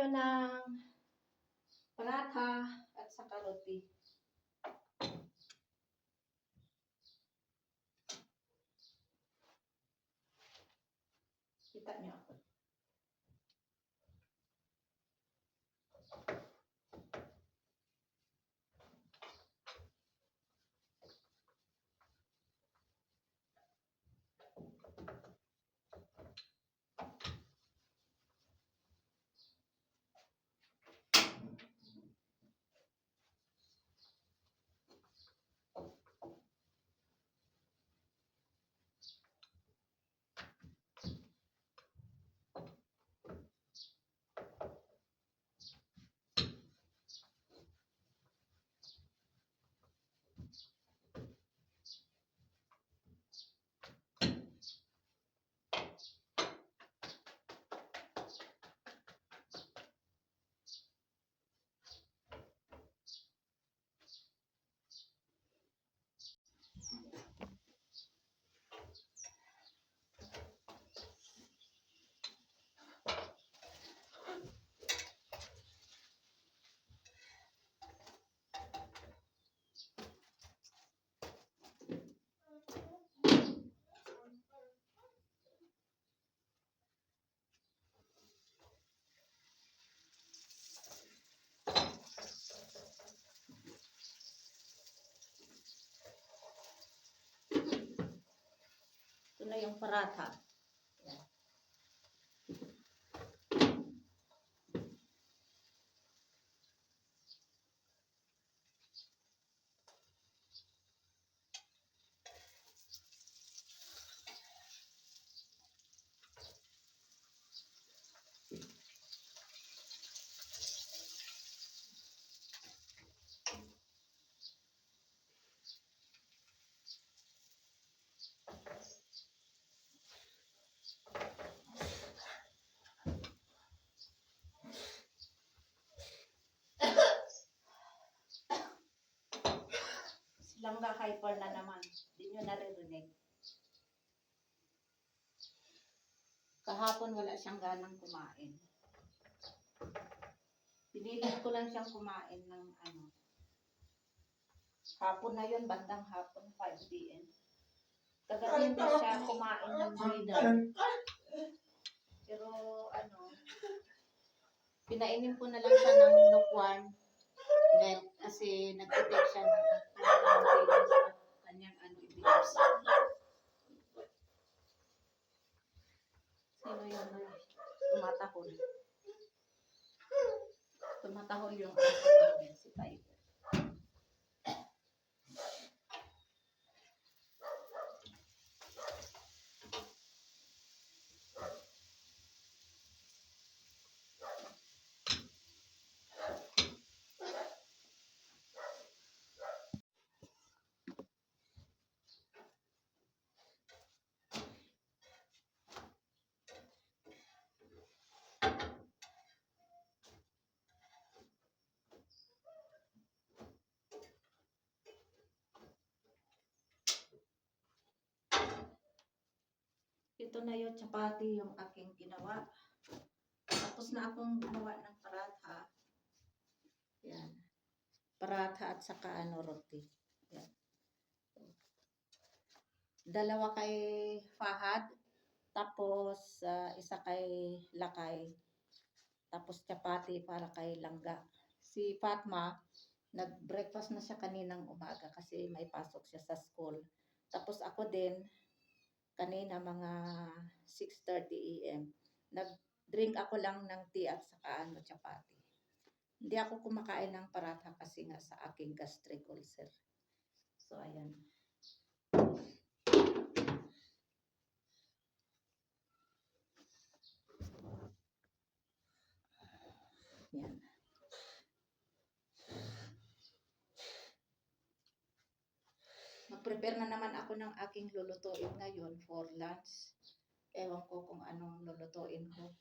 tayo ng paratha at saka roti. Kita niyo ako. Ito na yung paratha. Yan. Langga hyper na naman. Hindi nyo naririnig. Kahapon wala siyang ganang kumain. Pinilit ko lang siyang kumain ng ano. Hapon na yun, bandang hapon, 5 p.m. Kagabi hindi siya kumain ng dinner. Pero ano, pinainim ko na lang siya ng lukwan. Kasi nag-detect siya ng kanyang ano, ibigay. Sino yun na tumatahol? Tumatahol yung aso namin, si Tiger. Ito na yung chapati yung aking ginawa. Tapos na akong gumawa ng paratha. Yan. Paratha at saka ano, roti. Yan. Dalawa kay Fahad. Tapos isa kay Lakay. Tapos chapati para kay Langga. Si Fatma, nag-breakfast na siya kaninang umaga kasi may pasok siya sa school. Tapos ako din, kanina mga 6:30 a.m. Nag-drink ako lang ng tea at saka ano, chapati. Hindi ako kumakain ng paratha kasi nga sa aking gastric ulcer. So, ayan. Yan. Mag-prepare na naman ako ng aking lulutuin ngayon for lunch. Ewan ko kung anong lulutuin ko.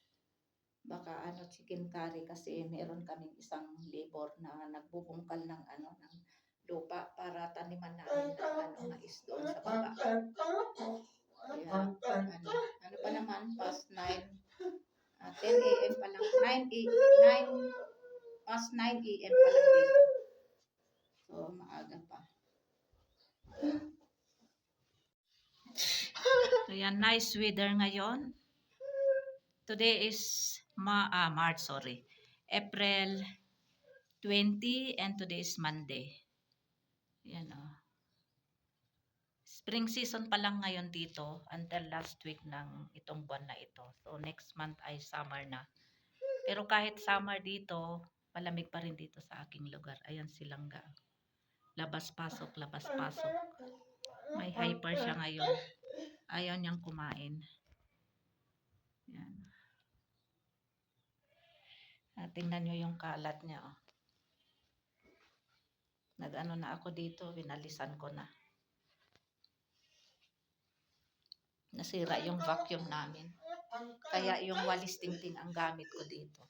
Baka ano, chicken curry kasi meron kaming isang labor na nagbubungkal ng ano, ng lupa para taniman namin ng ano, mais doon sa baba. Kaya ano pa naman, past 9 at 10 a.m. pa lang. 9 past 9 a.m. pa lang dito. So, maaga pa. So, yan, nice weather ngayon. Today is March, sorry. April 20 and today is Monday. Yan oh. Spring season pa lang ngayon dito until last week ng itong buwan na ito. So next month ay summer na. Pero kahit summer dito, malamig pa rin dito sa aking lugar. Ayan silangga. Labas-pasok, labas-pasok. May hyper siya ngayon. Ayaw niyang kumain. Yan. Tingnan nyo yung kalat niya. Oh. Nag-ano na ako dito, binalisan ko na. Nasira yung vacuum namin. Kaya yung walis tingting ang gamit ko dito.